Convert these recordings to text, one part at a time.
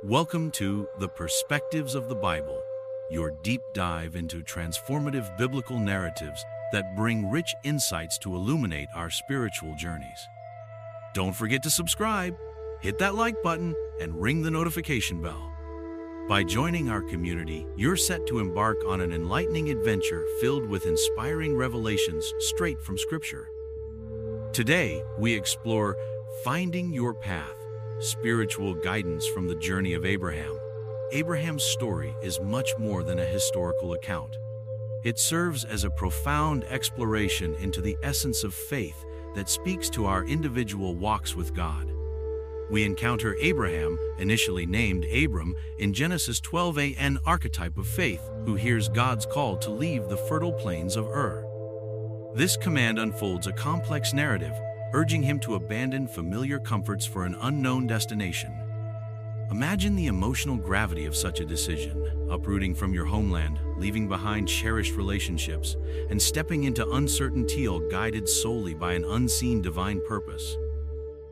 Welcome to The Perspectives of the Bible, your deep dive into transformative biblical narratives that bring rich insights to illuminate our spiritual journeys. Don't forget to subscribe, hit that like button, and ring the notification bell. By joining our community, you're set to embark on an enlightening adventure filled with inspiring revelations straight from Scripture. Today, we explore Finding Your Path, spiritual guidance from the journey of Abraham. Abraham's story is much more than a historical account. It serves as a profound exploration into the essence of faith that speaks to our individual walks with God. We encounter Abraham, initially named Abram, in Genesis 12a, an archetype of faith who hears God's call to leave the fertile plains of Ur. This command unfolds a complex narrative, urging him to abandon familiar comforts for an unknown destination. Imagine the emotional gravity of such a decision, uprooting from your homeland, leaving behind cherished relationships, and stepping into uncertainty guided solely by an unseen divine purpose.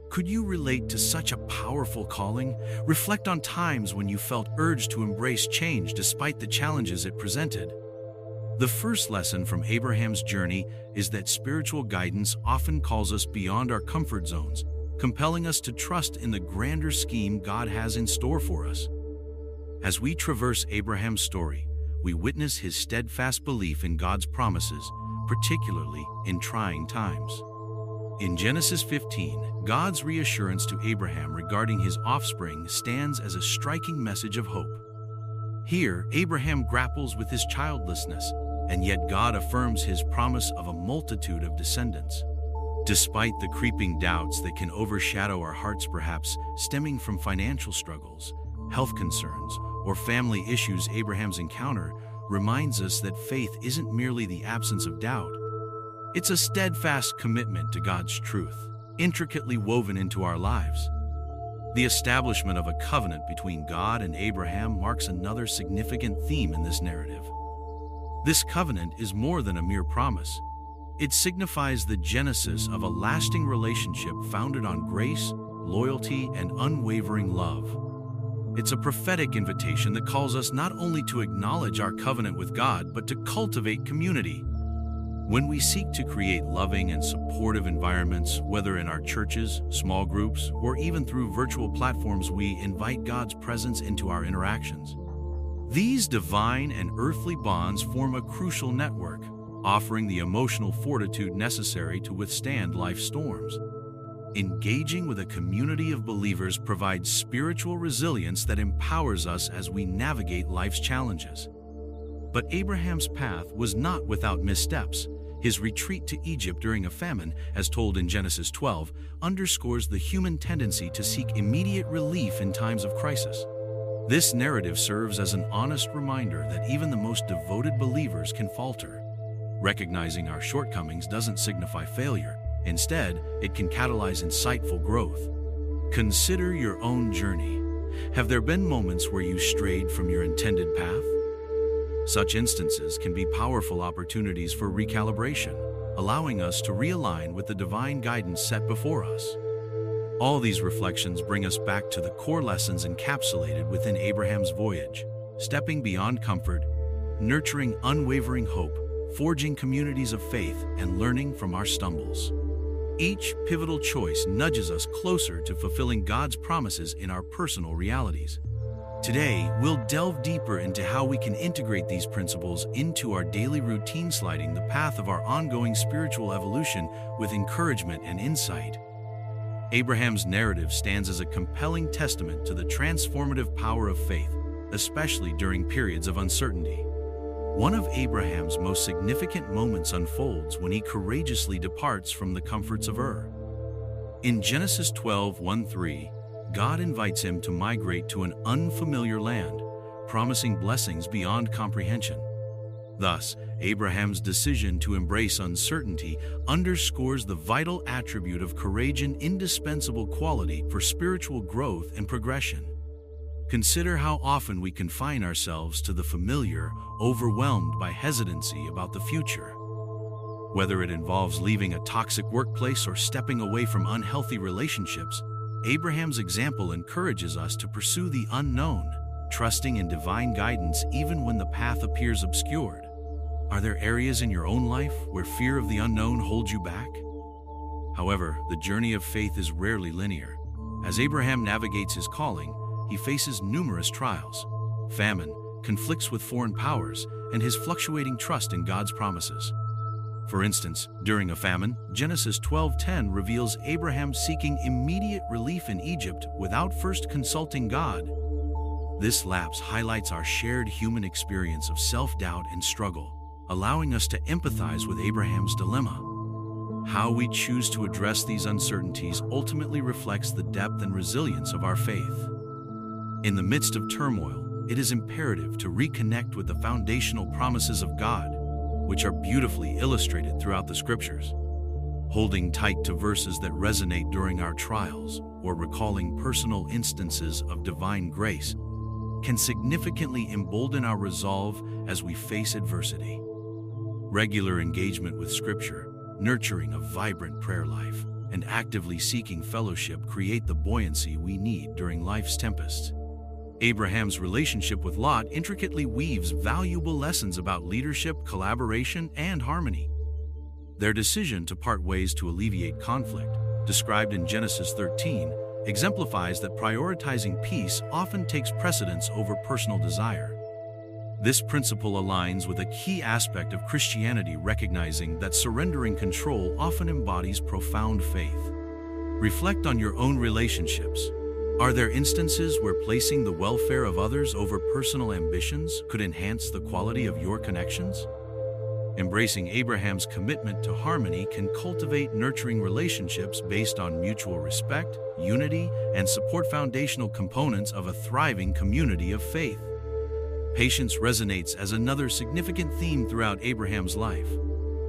Could you relate to such a powerful calling? Reflect on times when you felt urged to embrace change despite the challenges it presented. The first lesson from Abraham's journey is that spiritual guidance often calls us beyond our comfort zones, compelling us to trust in the grander scheme God has in store for us. As we traverse Abraham's story, we witness his steadfast belief in God's promises, particularly in trying times. In Genesis 15, God's reassurance to Abraham regarding his offspring stands as a striking message of hope. Here, Abraham grapples with his childlessness, and yet God affirms his promise of a multitude of descendants. Despite the creeping doubts that can overshadow our hearts, perhaps stemming from financial struggles, health concerns, or family issues, Abraham's encounter reminds us that faith isn't merely the absence of doubt. It's a steadfast commitment to God's truth, intricately woven into our lives. The establishment of a covenant between God and Abraham marks another significant theme in this narrative. This covenant is more than a mere promise. It signifies the genesis of a lasting relationship founded on grace, loyalty, and unwavering love. It's a prophetic invitation that calls us not only to acknowledge our covenant with God, but to cultivate community. When we seek to create loving and supportive environments, whether in our churches, small groups, or even through virtual platforms, we invite God's presence into our interactions. These divine and earthly bonds form a crucial network, offering the emotional fortitude necessary to withstand life's storms. Engaging with a community of believers provides spiritual resilience that empowers us as we navigate life's challenges. But Abraham's path was not without missteps. His retreat to Egypt during a famine, as told in Genesis 12, underscores the human tendency to seek immediate relief in times of crisis. This narrative serves as an honest reminder that even the most devoted believers can falter. Recognizing our shortcomings doesn't signify failure. Instead, it can catalyze insightful growth. Consider your own journey. Have there been moments where you strayed from your intended path? Such instances can be powerful opportunities for recalibration, allowing us to realign with the divine guidance set before us. All these reflections bring us back to the core lessons encapsulated within Abraham's voyage, stepping beyond comfort, nurturing unwavering hope, forging communities of faith, and learning from our stumbles. Each pivotal choice nudges us closer to fulfilling God's promises in our personal realities. Today, we'll delve deeper into how we can integrate these principles into our daily routine, sliding the path of our ongoing spiritual evolution with encouragement and insight. Abraham's narrative stands as a compelling testament to the transformative power of faith, especially during periods of uncertainty. One of Abraham's most significant moments unfolds when he courageously departs from the comforts of Ur. In Genesis 12:1-3, God invites him to migrate to an unfamiliar land, promising blessings beyond comprehension. Thus, Abraham's decision to embrace uncertainty underscores the vital attribute of courage, an indispensable quality for spiritual growth and progression. Consider how often we confine ourselves to the familiar, overwhelmed by hesitancy about the future. Whether it involves leaving a toxic workplace or stepping away from unhealthy relationships, Abraham's example encourages us to pursue the unknown, trusting in divine guidance even when the path appears obscured. Are there areas in your own life where fear of the unknown holds you back? However, the journey of faith is rarely linear. As Abraham navigates his calling, he faces numerous trials. Famine, conflicts with foreign powers, and his fluctuating trust in God's promises. For instance, during a famine, Genesis 12:10 reveals Abraham seeking immediate relief in Egypt without first consulting God. This lapse highlights our shared human experience of self-doubt and struggle, allowing us to empathize with Abraham's dilemma. How we choose to address these uncertainties ultimately reflects the depth and resilience of our faith. In the midst of turmoil, it is imperative to reconnect with the foundational promises of God, which are beautifully illustrated throughout the Scriptures. Holding tight to verses that resonate during our trials or recalling personal instances of divine grace can significantly embolden our resolve as we face adversity. Regular engagement with Scripture, nurturing a vibrant prayer life, and actively seeking fellowship create the buoyancy we need during life's tempests. Abraham's relationship with Lot intricately weaves valuable lessons about leadership, collaboration, and harmony. Their decision to part ways to alleviate conflict, described in Genesis 13, exemplifies that prioritizing peace often takes precedence over personal desire. This principle aligns with a key aspect of Christianity, recognizing that surrendering control often embodies profound faith. Reflect on your own relationships. Are there instances where placing the welfare of others over personal ambitions could enhance the quality of your connections? Embracing Abraham's commitment to harmony can cultivate nurturing relationships based on mutual respect, unity, and support, foundational components of a thriving community of faith. Patience resonates as another significant theme throughout Abraham's life.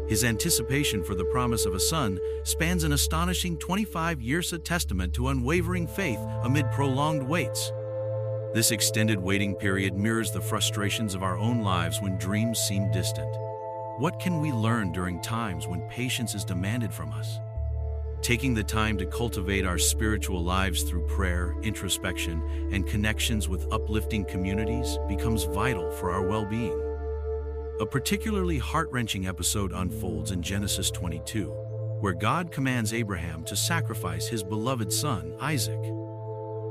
His anticipation for the promise of a son spans an astonishing 25 years, a testament to unwavering faith amid prolonged waits. This extended waiting period mirrors the frustrations of our own lives when dreams seem distant. What can we learn during times when patience is demanded from us? Taking the time to cultivate our spiritual lives through prayer, introspection, and connections with uplifting communities becomes vital for our well-being. A particularly heart-wrenching episode unfolds in Genesis 22, where God commands Abraham to sacrifice his beloved son, Isaac.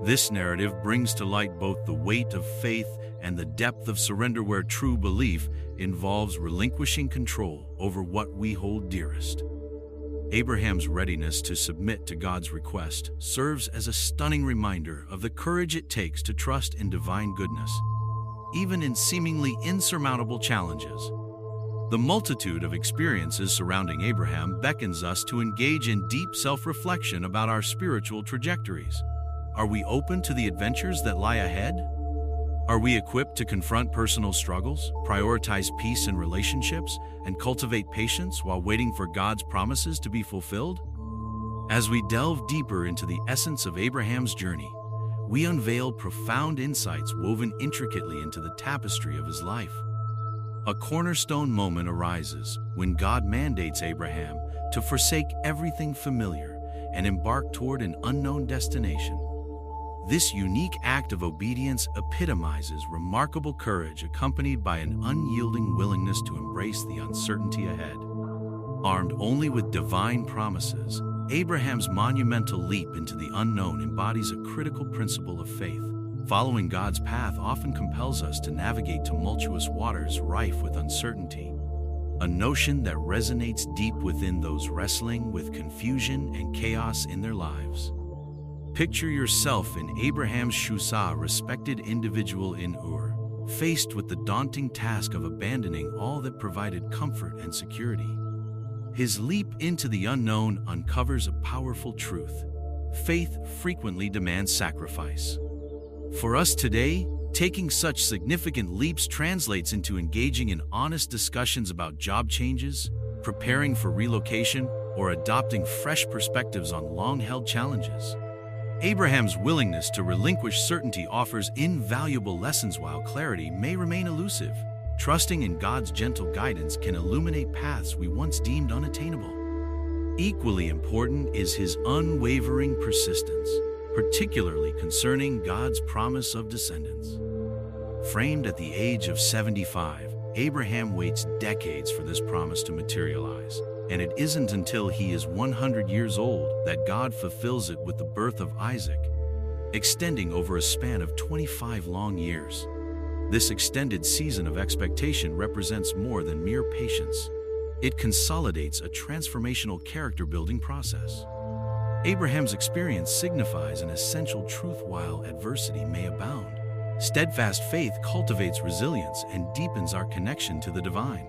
This narrative brings to light both the weight of faith and the depth of surrender, where true belief involves relinquishing control over what we hold dearest. Abraham's readiness to submit to God's request serves as a stunning reminder of the courage it takes to trust in divine goodness, even in seemingly insurmountable challenges. The multitude of experiences surrounding Abraham beckons us to engage in deep self-reflection about our spiritual trajectories. Are we open to the adventures that lie ahead? Are we equipped to confront personal struggles, prioritize peace in relationships, and cultivate patience while waiting for God's promises to be fulfilled? As we delve deeper into the essence of Abraham's journey, we unveil profound insights woven intricately into the tapestry of his life. A cornerstone moment arises when God mandates Abraham to forsake everything familiar and embark toward an unknown destination. This unique act of obedience epitomizes remarkable courage, accompanied by an unyielding willingness to embrace the uncertainty ahead. Armed only with divine promises, Abraham's monumental leap into the unknown embodies a critical principle of faith. Following God's path often compels us to navigate tumultuous waters rife with uncertainty, a notion that resonates deep within those wrestling with confusion and chaos in their lives. Picture yourself in Abraham's shoes, a respected individual in Ur, faced with the daunting task of abandoning all that provided comfort and security. His leap into the unknown uncovers a powerful truth. Faith frequently demands sacrifice. For us today, taking such significant leaps translates into engaging in honest discussions about job changes, preparing for relocation, or adopting fresh perspectives on long-held challenges. Abraham's willingness to relinquish certainty offers invaluable lessons, while clarity may remain elusive. Trusting in God's gentle guidance can illuminate paths we once deemed unattainable. Equally important is his unwavering persistence. particularly concerning God's promise of descendants. Framed at the age of 75, Abraham waits decades for this promise to materialize, and it isn't until he is 100 years old that God fulfills it with the birth of Isaac, extending over a span of 25 long years. This extended season of expectation represents more than mere patience. It consolidates a transformational character-building process. Abraham's experience signifies an essential truth while adversity may abound. Steadfast faith cultivates resilience and deepens our connection to the divine.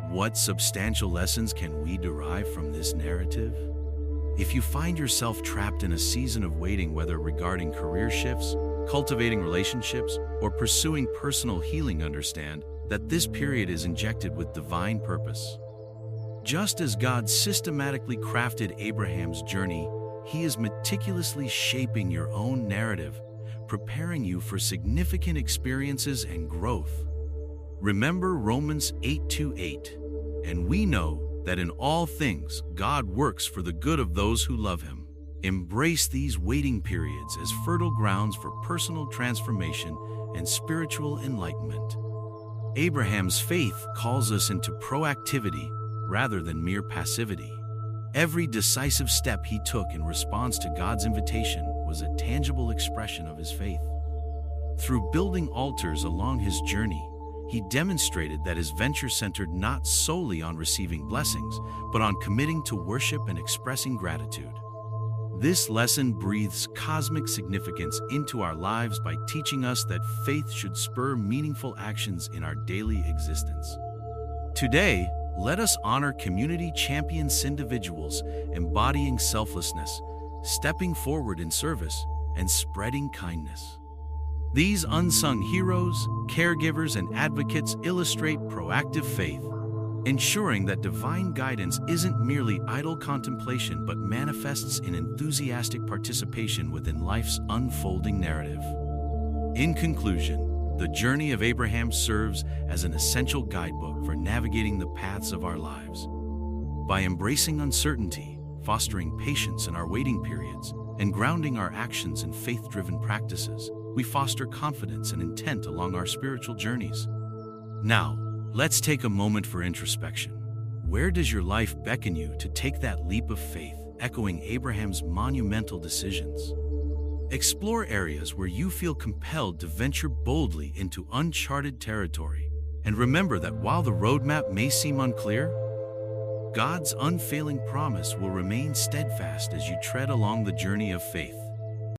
What substantial lessons can we derive from this narrative? If you find yourself trapped in a season of waiting, whether regarding career shifts, cultivating relationships, or pursuing personal healing, understand that this period is injected with divine purpose. Just as God systematically crafted Abraham's journey, He is meticulously shaping your own narrative, preparing you for significant experiences and growth. Remember Romans 8:28, and we know that in all things God works for the good of those who love Him. Embrace these waiting periods as fertile grounds for personal transformation and spiritual enlightenment. Abraham's faith calls us into proactivity rather than mere passivity. Every decisive step he took in response to God's invitation was a tangible expression of his faith. Through building altars along his journey, he demonstrated that his venture centered not solely on receiving blessings, but on committing to worship and expressing gratitude. This lesson breathes cosmic significance into our lives by teaching us that faith should spur meaningful actions in our daily existence. Today, let us honor community champions, individuals embodying selflessness, stepping forward in service, and spreading kindness. These unsung heroes, caregivers, and advocates illustrate proactive faith, ensuring that divine guidance isn't merely idle contemplation but manifests in enthusiastic participation within life's unfolding narrative. In conclusion, the journey of Abraham serves as an essential guidebook for navigating the paths of our lives. By embracing uncertainty, fostering patience in our waiting periods, and grounding our actions in faith-driven practices, we foster confidence and intent along our spiritual journeys. Now, let's take a moment for introspection. Where does your life beckon you to take that leap of faith, echoing Abraham's monumental decisions? Explore areas where you feel compelled to venture boldly into uncharted territory. And remember that while the roadmap may seem unclear, God's unfailing promise will remain steadfast as you tread along the journey of faith.